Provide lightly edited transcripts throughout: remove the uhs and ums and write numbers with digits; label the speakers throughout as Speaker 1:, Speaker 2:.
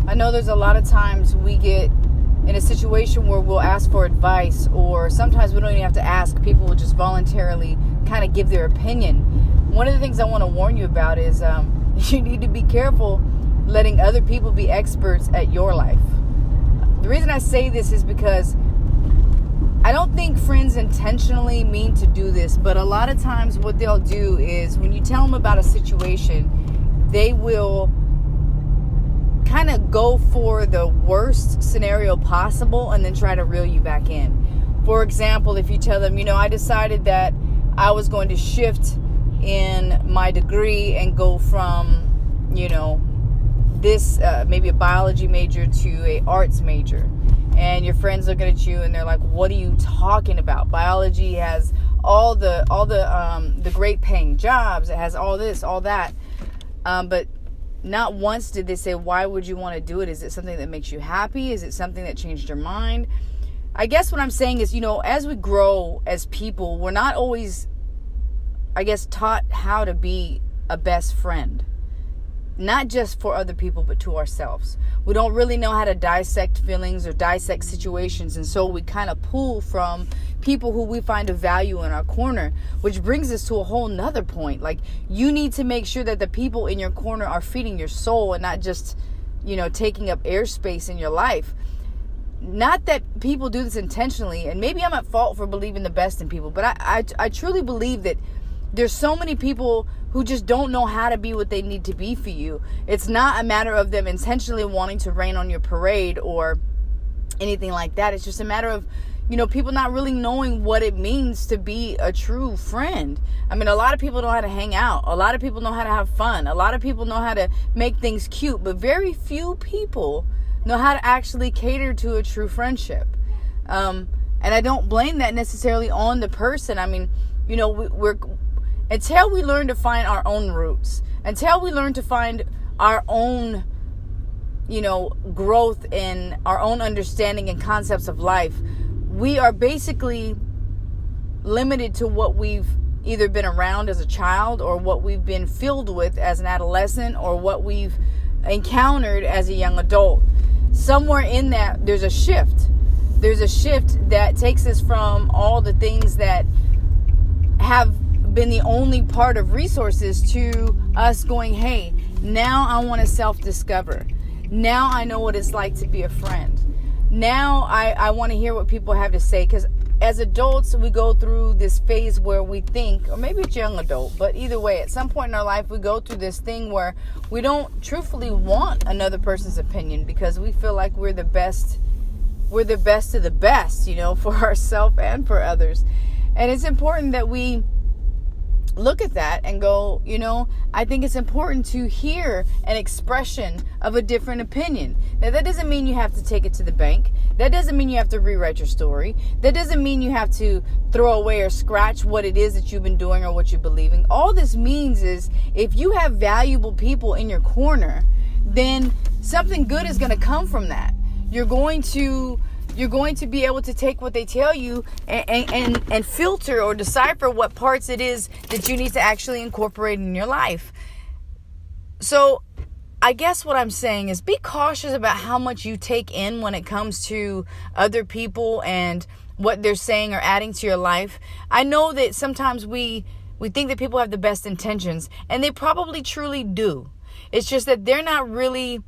Speaker 1: I know there's a lot of times we get in a situation where we'll ask for advice, or sometimes we don't even have to ask. People will just voluntarily kind of give their opinion. One of the things I want to warn you about is you need to be careful letting other people be experts at your life. The reason I say this is because I don't think friends intentionally mean to do this, but a lot of times what they'll do is when you tell them about a situation, they will kind of go for the worst scenario possible and then try to reel you back in. For example, if you tell them, I decided that I was going to shift in my degree and go from, this maybe a biology major to a arts major, and your friends looking at you and they're like, what are you talking about? Biology has all the great paying jobs, it has all this, all that, but not once did they say, why would you want to do it? Is it something that makes you happy? Is it something that changed your mind? I guess what I'm saying is, as we grow as people, we're not always, taught how to be a best friend. Not just for other people, but to ourselves. We don't really know how to dissect feelings or dissect situations. And so we kind of pull from people who we find a value in our corner, which brings us to a whole nother point. Like, you need to make sure that the people in your corner are feeding your soul and not just, taking up airspace in your life. Not that people do this intentionally, and maybe I'm at fault for believing the best in people, but I truly believe that there's so many people who just don't know how to be what they need to be for you. It's not a matter of them intentionally wanting to rain on your parade or anything like that. It's just a matter of, people not really knowing what it means to be a true friend. I mean, a lot of people know how to hang out. A lot of people know how to have fun. A lot of people know how to make things cute, but very few people know how to actually cater to a true friendship. And I don't blame that necessarily on the person. I mean, we're until we learn to find our own roots, until we learn to find our own, growth in our own understanding and concepts of life, we are basically limited to what we've either been around as a child or what we've been filled with as an adolescent or what we've encountered as a young adult. Somewhere in that, there's a shift. There's a shift that takes us from all the things that have been the only part of resources to us going, hey, now I want to self-discover. Now I know what it's like to be a friend. Now I want to hear what people have to say, because as adults, we go through this phase where we think, or maybe it's young adult, but either way, at some point in our life, we go through this thing where we don't truthfully want another person's opinion because we feel like we're the best of the best, for ourselves and for others. And it's important that we look at that and go, I think it's important to hear an expression of a different opinion. Now, that doesn't mean you have to take it to the bank. That doesn't mean you have to rewrite your story. That doesn't mean you have to throw away or scratch what it is that you've been doing or what you're believing. All this means is if you have valuable people in your corner, then something good is going to come from that. You're going to be able to take what they tell you and filter or decipher what parts it is that you need to actually incorporate in your life. So I guess what I'm saying is be cautious about how much you take in when it comes to other people and what they're saying or adding to your life. I know that sometimes we think that people have the best intentions, and they probably truly do. It's just that they're not really...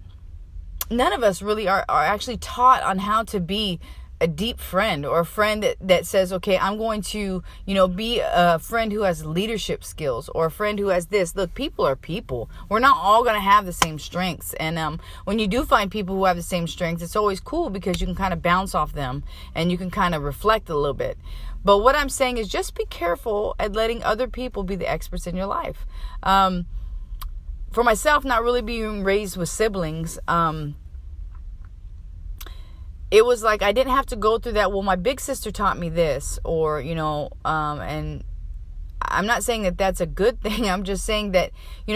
Speaker 1: None of us really are actually taught on how to be a deep friend, or a friend that says, okay, I'm going to, be a friend who has leadership skills, or a friend who has this. Look, people are people. We're not all going to have the same strengths. And when you do find people who have the same strengths, it's always cool because you can kind of bounce off them and you can kind of reflect a little bit. But what I'm saying is just be careful at letting other people be the experts in your life. For myself, not really being raised with siblings, it was like I didn't have to go through that. Well, my big sister taught me this, or, and I'm not saying that that's a good thing. I'm just saying that,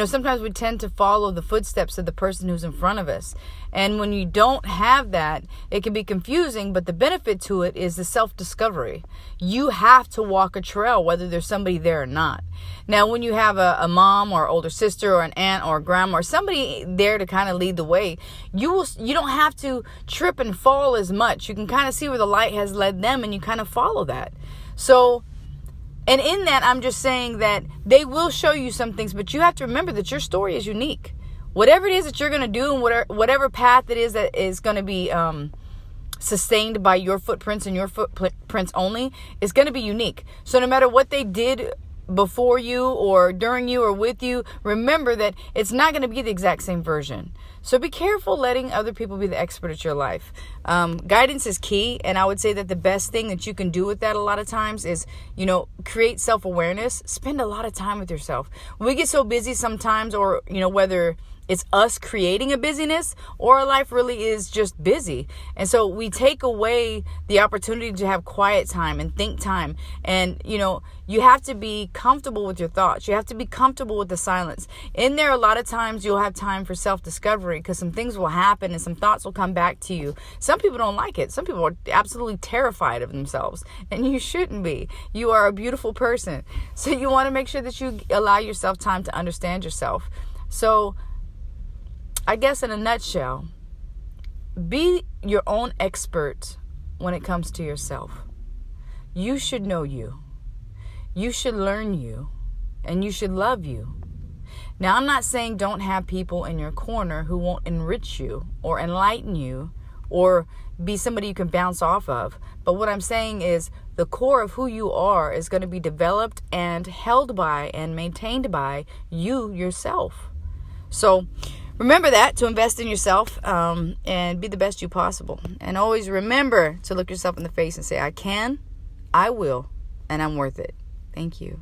Speaker 1: sometimes we tend to follow the footsteps of the person who's in front of us. And when you don't have that, it can be confusing, but the benefit to it is the self-discovery. You have to walk a trail, whether there's somebody there or not. Now, when you have a mom or older sister or an aunt or a grandma or somebody there to kind of lead the way, you don't have to trip and fall as much. You can kind of see where the light has led them and you kind of follow that. So, and in that, I'm just saying that they will show you some things, but you have to remember that your story is unique. Whatever it is that you're going to do and whatever path it is that is going to be sustained by your footprints and your footprints only is going to be unique. So no matter what they did before you or during you or with you, remember that it's not going to be the exact same version. So be careful letting other people be the expert at your life. Guidance is key. And I would say that the best thing that you can do with that a lot of times is, create self-awareness. Spend a lot of time with yourself. We get so busy sometimes, or, whether it's us creating a busyness or our life really is just busy. And so we take away the opportunity to have quiet time and think time. And, you have to be comfortable with your thoughts. You have to be comfortable with the silence. In there, a lot of times you'll have time for self-discovery because some things will happen and some thoughts will come back to you. Some people don't like it. Some people are absolutely terrified of themselves, and you shouldn't be. You are a beautiful person. So you want to make sure that you allow yourself time to understand yourself. So I guess in a nutshell, be your own expert when it comes to yourself. You should know you. You should learn you. And you should love you. Now, I'm not saying don't have people in your corner who won't enrich you or enlighten you or be somebody you can bounce off of. But what I'm saying is the core of who you are is going to be developed and held by and maintained by you yourself. So remember that, to invest in yourself and be the best you possible. And always remember to look yourself in the face and say, I can, I will, and I'm worth it. Thank you.